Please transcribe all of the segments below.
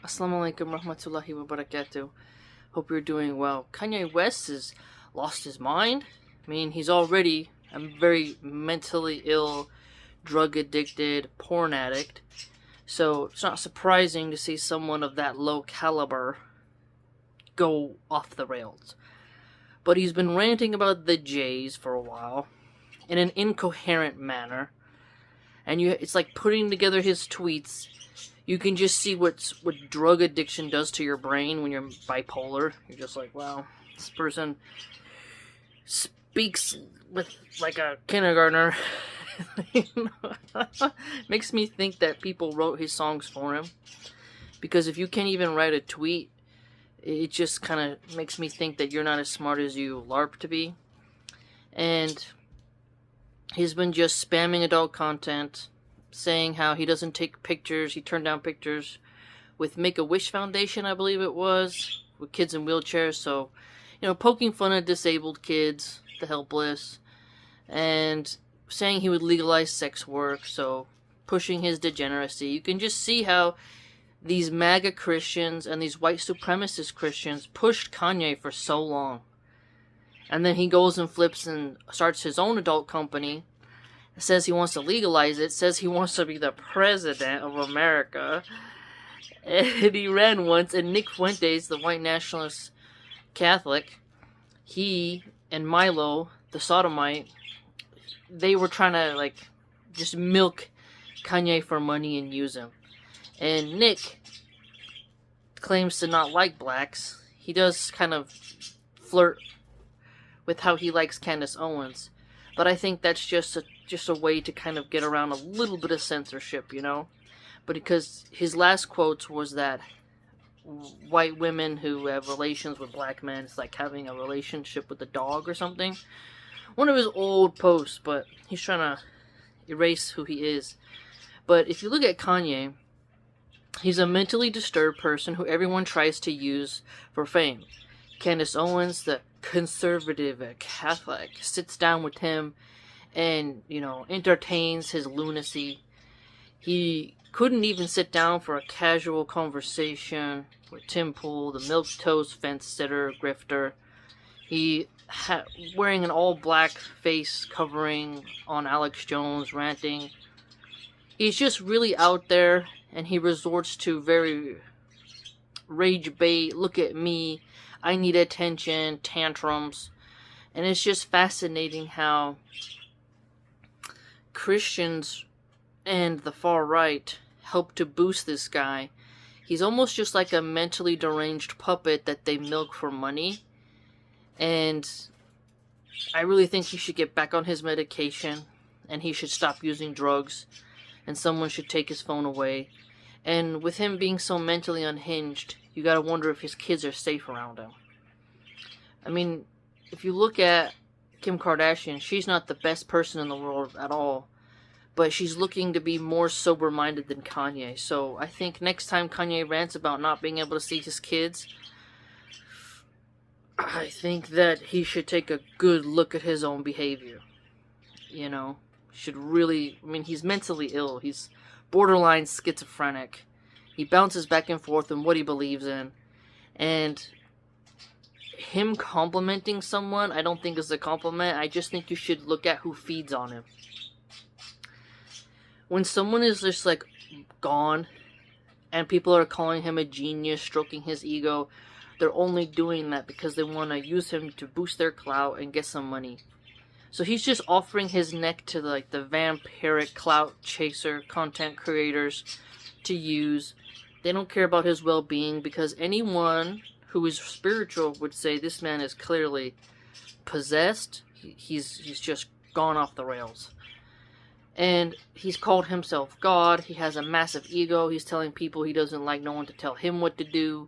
Assalamu alaikum rahmatullahi wa barakatuh. Hope you're doing well. Kanye West has lost his mind. I mean, he's already a very mentally ill, drug addicted porn addict. So it's not surprising to see someone of that low caliber go off the rails. But he's been ranting about the Jays for a while in an incoherent manner. And it's like putting together his tweets. You can just see what drug addiction does to your brain when you're bipolar. You're just like, wow, this person speaks with like a kindergartner. Makes me think that people wrote his songs for him. Because if you can't even write a tweet, it just kind of makes me think that you're not as smart as you LARP to be. And he's been just spamming adult content, saying how he doesn't take pictures. He turned down pictures with Make-A-Wish Foundation, I believe it was, with kids in wheelchairs. So, poking fun at disabled kids, the helpless, and saying he would legalize sex work, so pushing his degeneracy. You can just see how these MAGA Christians and these white supremacist Christians pushed Kanye for so long. And then he goes and flips and starts his own adult company, says he wants to legalize it, says he wants to be the president of America. And he ran once, and Nick Fuentes, the white nationalist Catholic, he and Milo, the sodomite, they were trying to, just milk Kanye for money and use him. And Nick claims to not like blacks. He does kind of flirt with how he likes Candace Owens. But I think that's just a way to kind of get around a little bit of censorship, But because his last quotes was that white women who have relations with black men, it's like having a relationship with a dog or something. One of his old posts, but he's trying to erase who he is. But if you look at Kanye, he's a mentally disturbed person who everyone tries to use for fame. Candace Owens, the conservative Catholic, sits down with him and, entertains his lunacy. He couldn't even sit down for a casual conversation with Tim Pool, the milquetoast fence sitter grifter. He wearing an all-black face covering on Alex Jones, ranting. He's just really out there, and he resorts to very rage bait, look at me, I need attention, tantrums. And it's just fascinating how Christians and the far right help to boost this guy. He's almost just like a mentally deranged puppet that they milk for money. And I really think he should get back on his medication, and he should stop using drugs, and someone should take his phone away. And with him being so mentally unhinged, you gotta wonder if his kids are safe around him. I mean, if you look at Kim Kardashian, she's not the best person in the world at all, but she's looking to be more sober-minded than Kanye. So I think next time Kanye rants about not being able to see his kids, I think that he should take a good look at his own behavior. Should really, he's mentally ill. He's borderline schizophrenic. He bounces back and forth on what he believes in. And him complimenting someone, I don't think is a compliment. I just think you should look at who feeds on him. When someone is just gone, and people are calling him a genius, stroking his ego, they're only doing that because they want to use him to boost their clout and get some money. So he's just offering his neck to the vampiric clout chaser content creators to use. They don't care about his well-being, because anyone who is spiritual would say this man is clearly possessed. He's just gone off the rails. And he's called himself God. He has a massive ego. He's telling people he doesn't like no one to tell him what to do.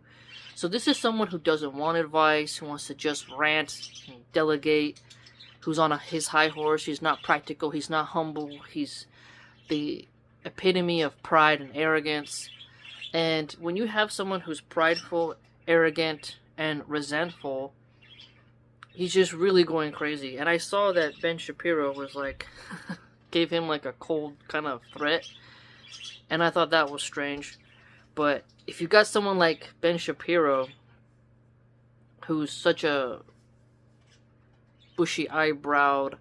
So this is someone who doesn't want advice, who wants to just rant and delegate, who's on his high horse. He's not practical. He's not humble. He's the epitome of pride and arrogance. And when you have someone who's prideful, arrogant, and resentful, he's just really going crazy. And I saw that Ben Shapiro was gave him a cold kind of threat. And I thought that was strange. But if you got someone like Ben Shapiro, who's such a bushy eyebrowed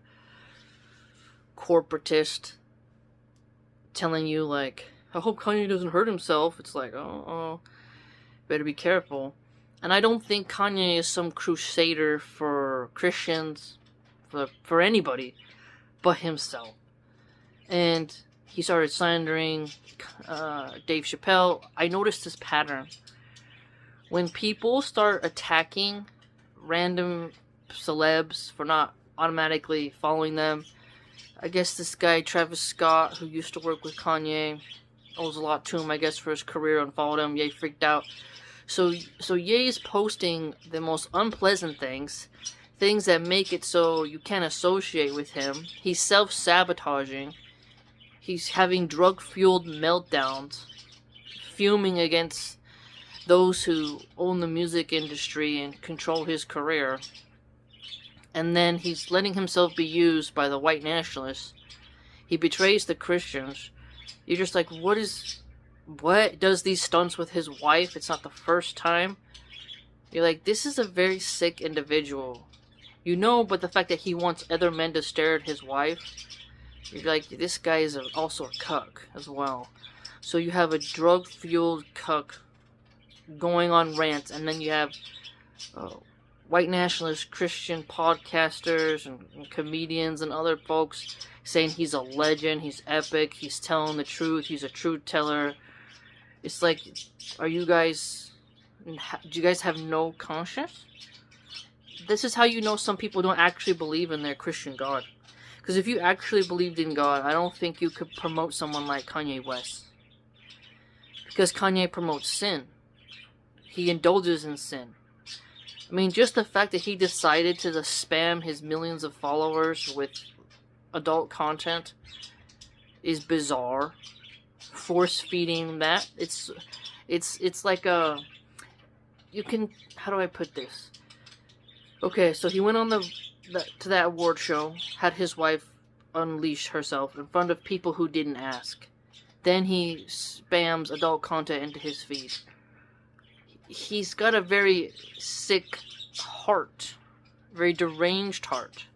corporatist, telling you like, I hope Kanye doesn't hurt himself, it's like, oh, better be careful. And I don't think Kanye is some crusader for Christians, for anybody but himself. And he started slandering Dave Chappelle. I noticed this pattern. When people start attacking random celebs for not automatically following them, I guess this guy, Travis Scott, who used to work with Kanye, owes a lot to him, I guess, for his career, unfollowed him. Ye freaked out. So Ye is posting the most unpleasant things that make it so you can't associate with him. He's self-sabotaging. He's having drug-fueled meltdowns, fuming against those who own the music industry and control his career. And then he's letting himself be used by the white nationalists. He betrays the Christians. You're just like, what does these stunts with his wife? It's not the first time. You're like, this is a very sick individual. You know, but the fact that he wants other men to stare at his wife, you're like, this guy is also a cuck as well. So you have a drug-fueled cuck going on rants, and then you have white nationalist Christian podcasters and comedians and other folks saying he's a legend, he's epic, he's telling the truth, he's a truth teller. It's like, do you guys have no conscience? This is how you know some people don't actually believe in their Christian God. Because if you actually believed in God, I don't think you could promote someone like Kanye West. Because Kanye promotes sin. He indulges in sin. I mean, just the fact that he decided to spam his millions of followers with adult content is bizarre. Force feeding that, it's like a, you can, how do I put this? Okay, so he went on to that award show, had his wife unleash herself in front of people who didn't ask. Then he spams adult content into his feed. He's got a very sick heart, very deranged heart.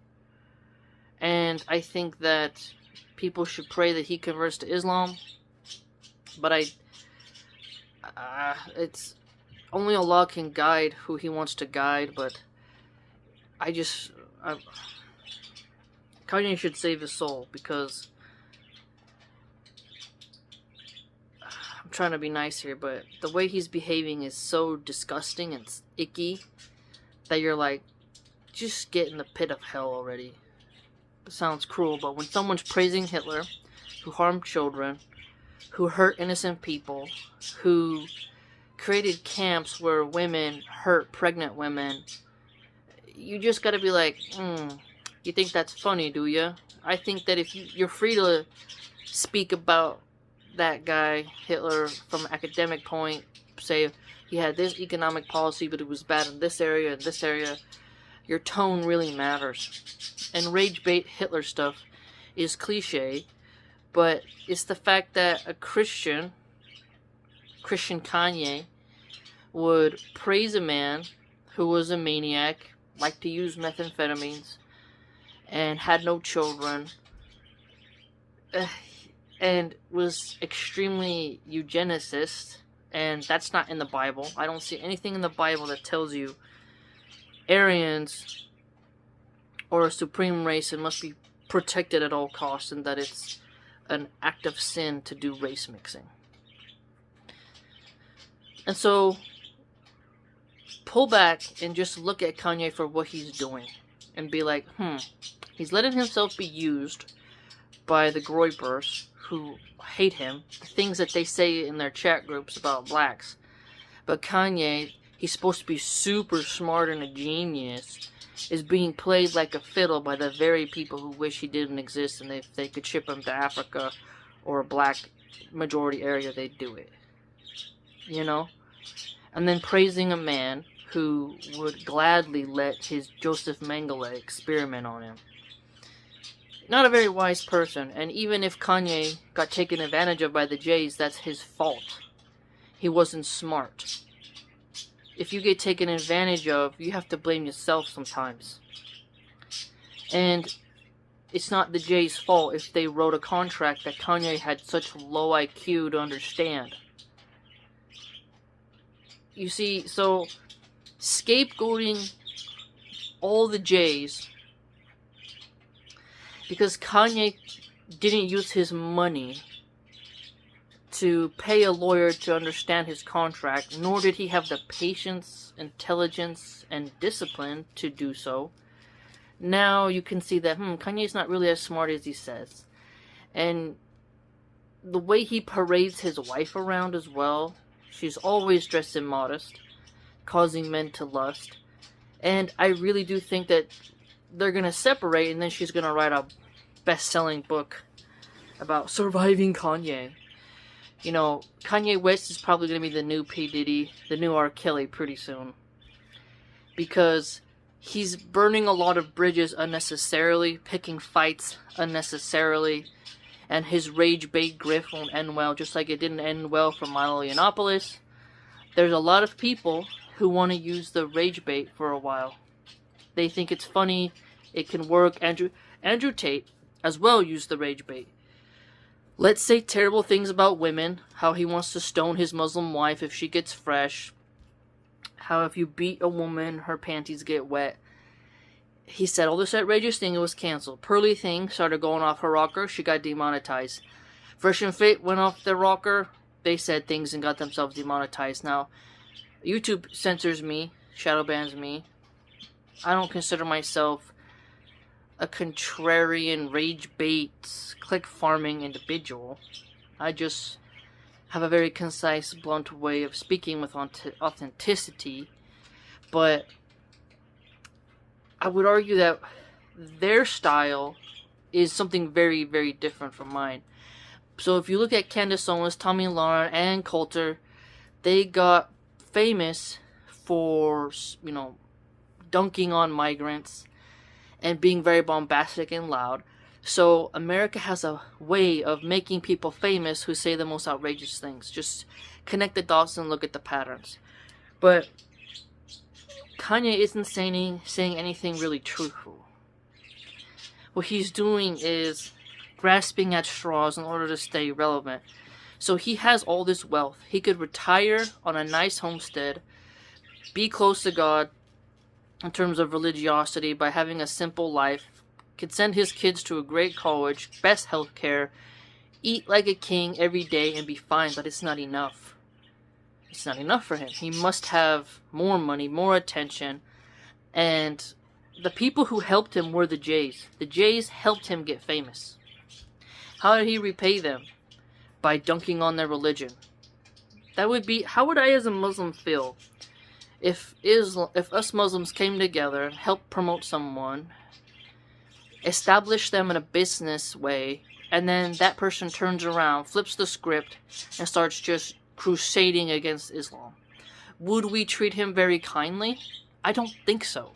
And I think that people should pray that he converts to Islam. But it's only Allah can guide who he wants to guide, but Kanye should save his soul, because I'm trying to be nice here, but the way he's behaving is so disgusting and icky that you're like, just get in the pit of hell already. It sounds cruel, but when someone's praising Hitler, who harmed children, who hurt innocent people, who created camps where women hurt pregnant women, you just gotta be like, you think that's funny, do you? I think that if you're free to speak about that guy, Hitler, from an academic point, say he had this economic policy, but it was bad in this area and this area, your tone really matters. And rage bait Hitler stuff is cliche, but it's the fact that a Christian Kanye, would praise a man who was a maniac, liked to use methamphetamines, and had no children, and was extremely eugenicist, and that's not in the Bible. I don't see anything in the Bible that tells you Aryans or a supreme race and must be protected at all costs, and that it's an act of sin to do race mixing. And so, pull back and just look at Kanye for what he's doing. And be like, he's letting himself be used by the Groypers who hate him. The things that they say in their chat groups about blacks. But Kanye, he's supposed to be super smart and a genius, is being played like a fiddle by the very people who wish he didn't exist, and if they could ship him to Africa or a black majority area, they'd do it. You know? And then praising a man who would gladly let his Joseph Mengele experiment on him. Not a very wise person, and even if Kanye got taken advantage of by the Jays, that's his fault. he wasn't smart. If you get taken advantage of, you have to blame yourself sometimes. And it's not the J's fault if they wrote a contract that Kanye had such low IQ to understand. You see, so scapegoating all the J's because Kanye didn't use his money to pay a lawyer to understand his contract, nor did he have the patience, intelligence, and discipline to do so. Now you can see that, Kanye's not really as smart as he says. And the way he parades his wife around as well, she's always dressed in modest, causing men to lust. And I really do think that they're going to separate, and then she's going to write a best-selling book about surviving Kanye. You know, Kanye West is probably going to be the new P. Diddy, the new R. Kelly pretty soon. Because he's burning a lot of bridges unnecessarily, picking fights unnecessarily, and his rage bait grift won't end well, just like it didn't end well for Milo Yiannopoulos. There's a lot of people who want to use the rage bait for a while. They think it's funny, it can work. Andrew Tate as well used the rage bait. Let's say terrible things about women, how he wants to stone his Muslim wife if she gets fresh, how if you beat a woman, her panties get wet. He said all this outrageous thing, it was canceled. Pearly Thing started going off her rocker, she got demonetized. Fresh and Fit went off their rocker, they said things and got themselves demonetized. Now, YouTube censors me, shadow bans me. I don't consider myself a contrarian, rage bait, click farming individual. I just have a very concise, blunt way of speaking with authenticity. But I would argue that their style is something very, very different from mine. So if you look at Candace Owens, Tommy Lauren, and Coulter, they got famous for, dunking on migrants and being very bombastic and loud. So America has a way of making people famous who say the most outrageous things. Just connect the dots and look at the patterns. But Kanye isn't saying anything really truthful. What he's doing is grasping at straws in order to stay relevant. So he has all this wealth. He could retire on a nice homestead, be close to God in terms of religiosity by having a simple life, could send his kids to a great college, best health care, eat like a king every day and be fine, but it's not enough. It's not enough for him. He must have more money, more attention, and the people who helped him were the Jays. The Jays helped him get famous. How did he repay them? By dunking on their religion. That would be, how would I as a Muslim feel if us Muslims came together and helped promote someone, establish them in a business way, and then that person turns around, flips the script, and starts just crusading against Islam? Would we treat him very kindly? I don't think so.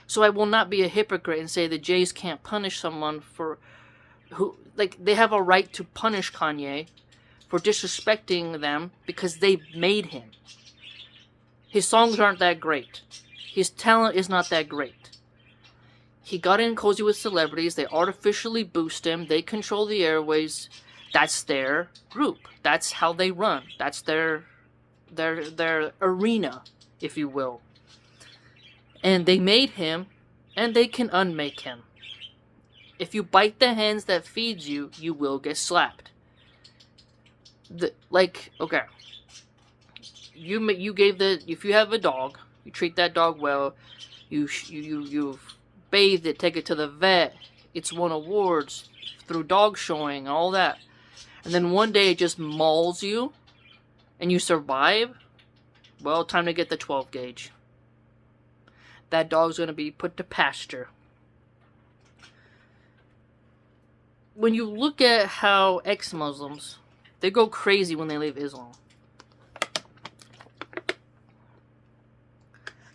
So I will not be a hypocrite and say the Jays can't punish someone for who, they have a right to punish Kanye for disrespecting them because they made him. His songs aren't that great. His talent is not that great. He got in cozy with celebrities. They artificially boost him. They control the airways. That's their group. That's how they run. That's their arena, if you will. And they made him, and they can unmake him. If you bite the hands that feeds you, you will get slapped. Okay. If you have a dog, you treat that dog well, you've bathed it, take it to the vet, it's won awards through dog showing and all that, and then one day it just mauls you, and you survive, well, time to get the 12 gauge. That dog's going to be put to pasture. When you look at how ex-Muslims, they go crazy when they leave Islam.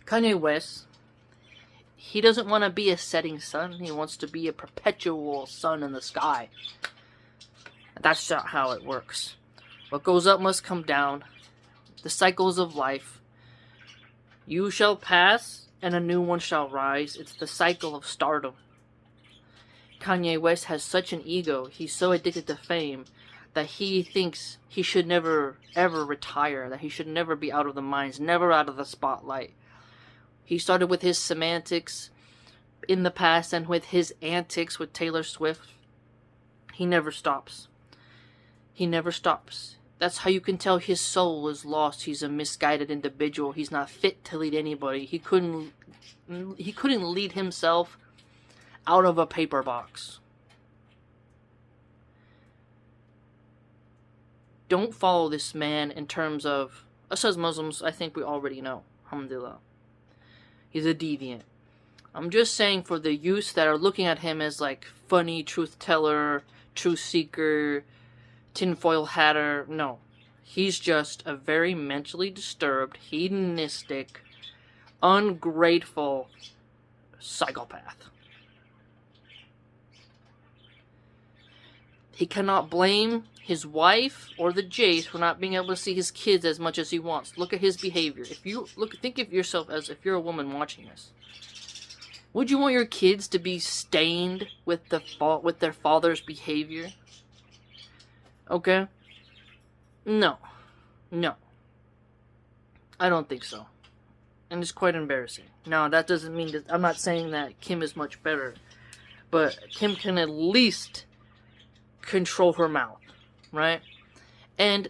Kanye West, he doesn't want to be a setting sun. He wants to be a perpetual sun in the sky. That's not how it works. What goes up must come down. The cycles of life. You shall pass, and a new one shall rise. It's the cycle of stardom. Kanye West has such an ego. He's so addicted to fame that he thinks he should never, ever retire. That he should never be out of the minds, never out of the spotlight. He started with his semantics in the past and with his antics with Taylor Swift. He never stops. He never stops. That's how you can tell his soul is lost. He's a misguided individual. He's not fit to lead anybody. He couldn't lead himself out of a paper box. Don't follow this man in terms of, us as Muslims, I think we already know. Alhamdulillah. He's a deviant. I'm just saying for the youths that are looking at him as like funny truth teller, truth seeker, tinfoil hatter. No. He's just a very mentally disturbed, hedonistic, ungrateful psychopath. He cannot blame his wife or the Jays for not being able to see his kids as much as he wants. Look at his behavior. Think of yourself as if you're a woman watching this. Would you want your kids to be stained with their father's behavior? Okay? No. I don't think so. And it's quite embarrassing. Now, that doesn't mean that I'm not saying that Kim is much better, but Kim can at least control her mouth, right? And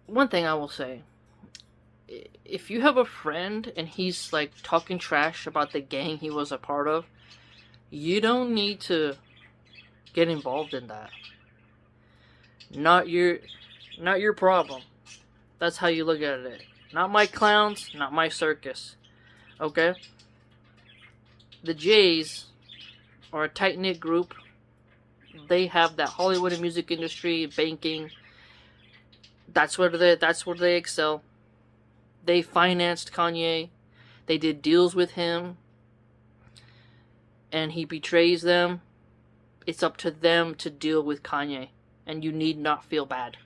one thing I will say, if you have a friend and he's like talking trash about the gang he was a part of, you don't need to get involved in that. Not your problem. That's how you look at it. Not my clowns, not my circus. Okay? The Jays are a tight-knit group. They have that Hollywood and music industry, banking. That's where they excel. They financed Kanye. They did deals with him. And he betrays them. It's up to them to deal with Kanye. And you need not feel bad.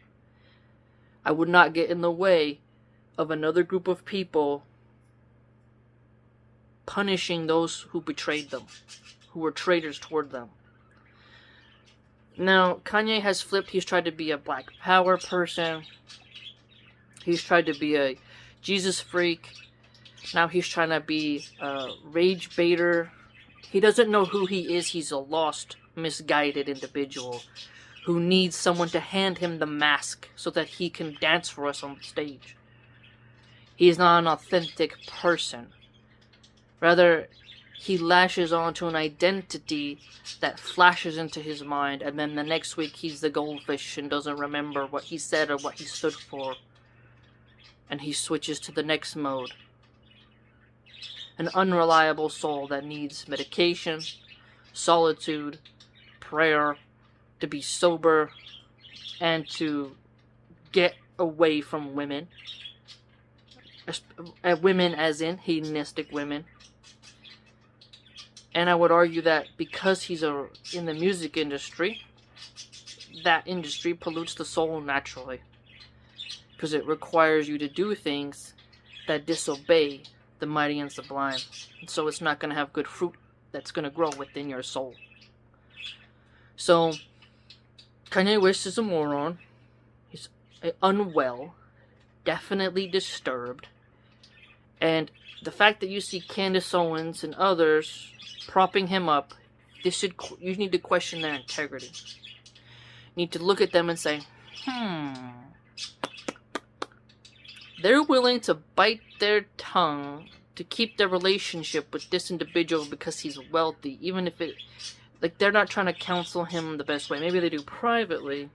I would not get in the way of another group of people punishing those who betrayed them, who were traitors toward them. Now, Kanye has flipped. He's tried to be a Black Power person. He's tried to be a Jesus freak. Now he's trying to be a rage baiter. He doesn't know who he is. He's a lost, misguided individual who needs someone to hand him the mask so that he can dance for us on stage. He is not an authentic person. Rather, he lashes onto an identity that flashes into his mind, and then the next week he's the goldfish and doesn't remember what he said or what he stood for. And he switches to the next mode. An unreliable soul that needs medication, solitude, prayer, to be sober, and to get away from women. Women as in hedonistic women. And I would argue that because he's in the music industry, that industry pollutes the soul naturally. Because it requires you to do things that disobey the mighty and sublime. And so it's not going to have good fruit that's going to grow within your soul. So, Kanye West is a moron. He's unwell. Definitely disturbed. And the fact that you see Candace Owens and others propping him up, you need to question their integrity. You need to look at them and say, they're willing to bite their tongue to keep their relationship with this individual because he's wealthy, even if they're not trying to counsel him the best way. Maybe they do privately.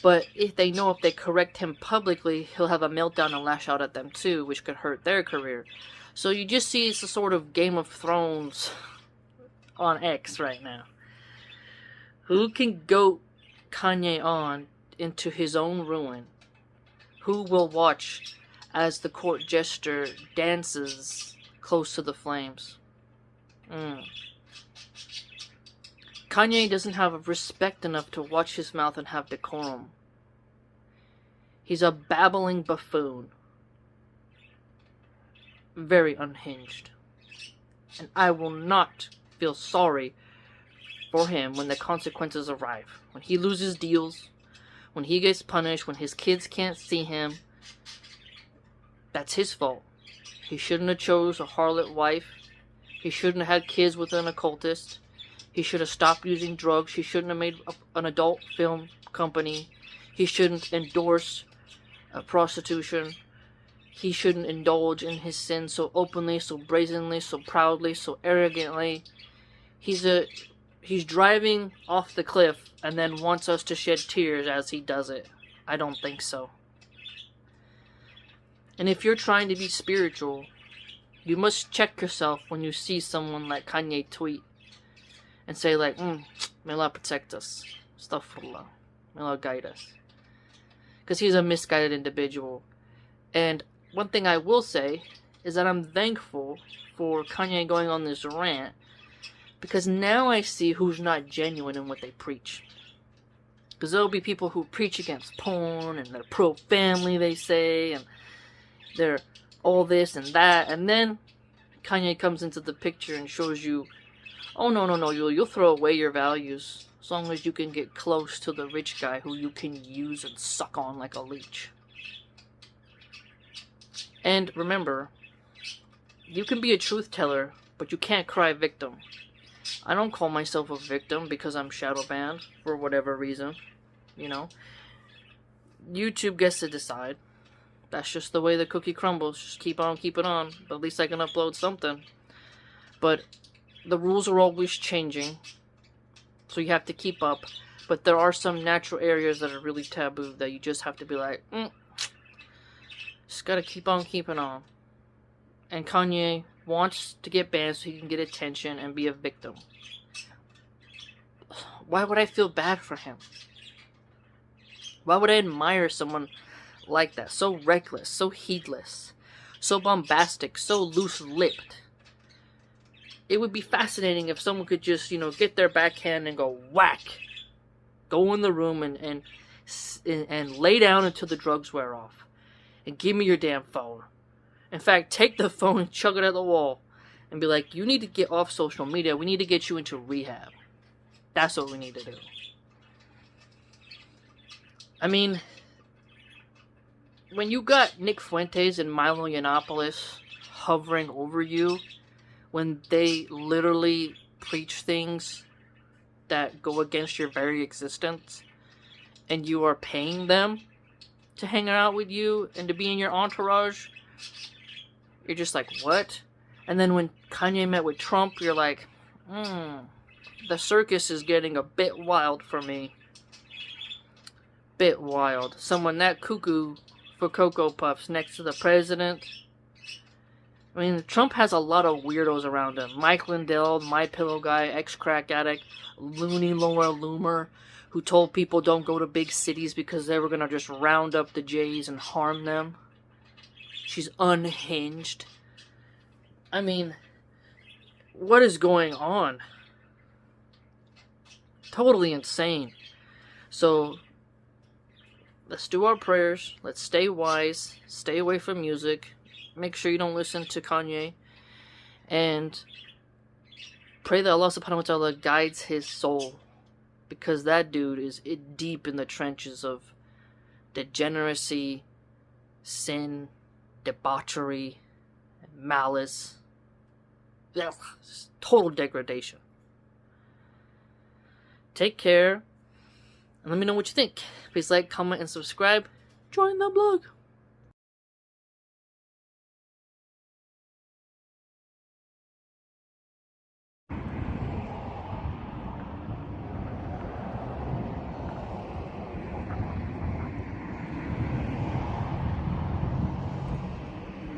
But if they know if they correct him publicly, he'll have a meltdown and lash out at them too, which could hurt their career. So you just see it's a sort of Game of Thrones on X right now. Who can goat Kanye on into his own ruin? Who will watch as the court jester dances close to the flames? Kanye doesn't have respect enough to watch his mouth and have decorum. He's a babbling buffoon. Very unhinged. And I will not feel sorry for him when the consequences arrive. When he loses deals, when he gets punished, when his kids can't see him, that's his fault. He shouldn't have chose a harlot wife. He shouldn't have had kids with an occultist. He should have stopped using drugs. He shouldn't have made an adult film company. He shouldn't endorse prostitution. He shouldn't indulge in his sins so openly, so brazenly, so proudly, so arrogantly. He's driving off the cliff and then wants us to shed tears as he does it. I don't think so. And if you're trying to be spiritual, you must check yourself when you see someone like Kanye tweet and say like, may Allah protect us. Astaghfirullah. May Allah guide us. Because he's a misguided individual. And one thing I will say is that I'm thankful for Kanye going on this rant, because now I see who's not genuine in what they preach. Because there'll be people who preach against porn, and they're pro-family, they say, and they're all this and that, and then Kanye comes into the picture and shows you, oh no, you'll throw away your values as long as you can get close to the rich guy who you can use and suck on like a leech. And remember, you can be a truth teller, but you can't cry victim. I don't call myself a victim because I'm shadow banned for whatever reason, you know. YouTube gets to decide. That's just the way the cookie crumbles. Just keep on keeping on. But at least I can upload something. But the rules are always changing, so you have to keep up. But there are some natural areas that are really taboo that you just have to be like, just gotta keep on keeping on. And Kanye wants to get banned so he can get attention and be a victim. Why would I feel bad for him? Why would I admire someone like that? So reckless, so heedless, so bombastic, so loose-lipped. It would be fascinating if someone could just, get their backhand and go whack. Go in the room and lay down until the drugs wear off. And give me your damn phone. In fact, take the phone and chuck it at the wall. And be like, you need to get off social media. We need to get you into rehab. That's what we need to do. I mean, when you got Nick Fuentes and Milo Yiannopoulos hovering over you, when they literally preach things that go against your very existence, and you are paying them to hang out with you and to be in your entourage, you're just like, what? And then when Kanye met with Trump, you're like, the circus is getting a bit wild for me. Bit wild. Someone that cuckoo for Cocoa Puffs next to the president. I mean, Trump has a lot of weirdos around him. Mike Lindell, My Pillow guy, ex-crack addict, loony Laura Loomer, who told people don't go to big cities because they were going to just round up the Jays and harm them. She's unhinged. I mean, what is going on? Totally insane. So, let's do our prayers. Let's stay wise. Stay away from music. Make sure you don't listen to Kanye. And pray that Allah subhanahu wa ta'ala guides his soul. Because that dude is deep in the trenches of degeneracy, sin, debauchery, malice. Total degradation. Take care. And let me know what you think. Please like, comment, and subscribe. Join the blog.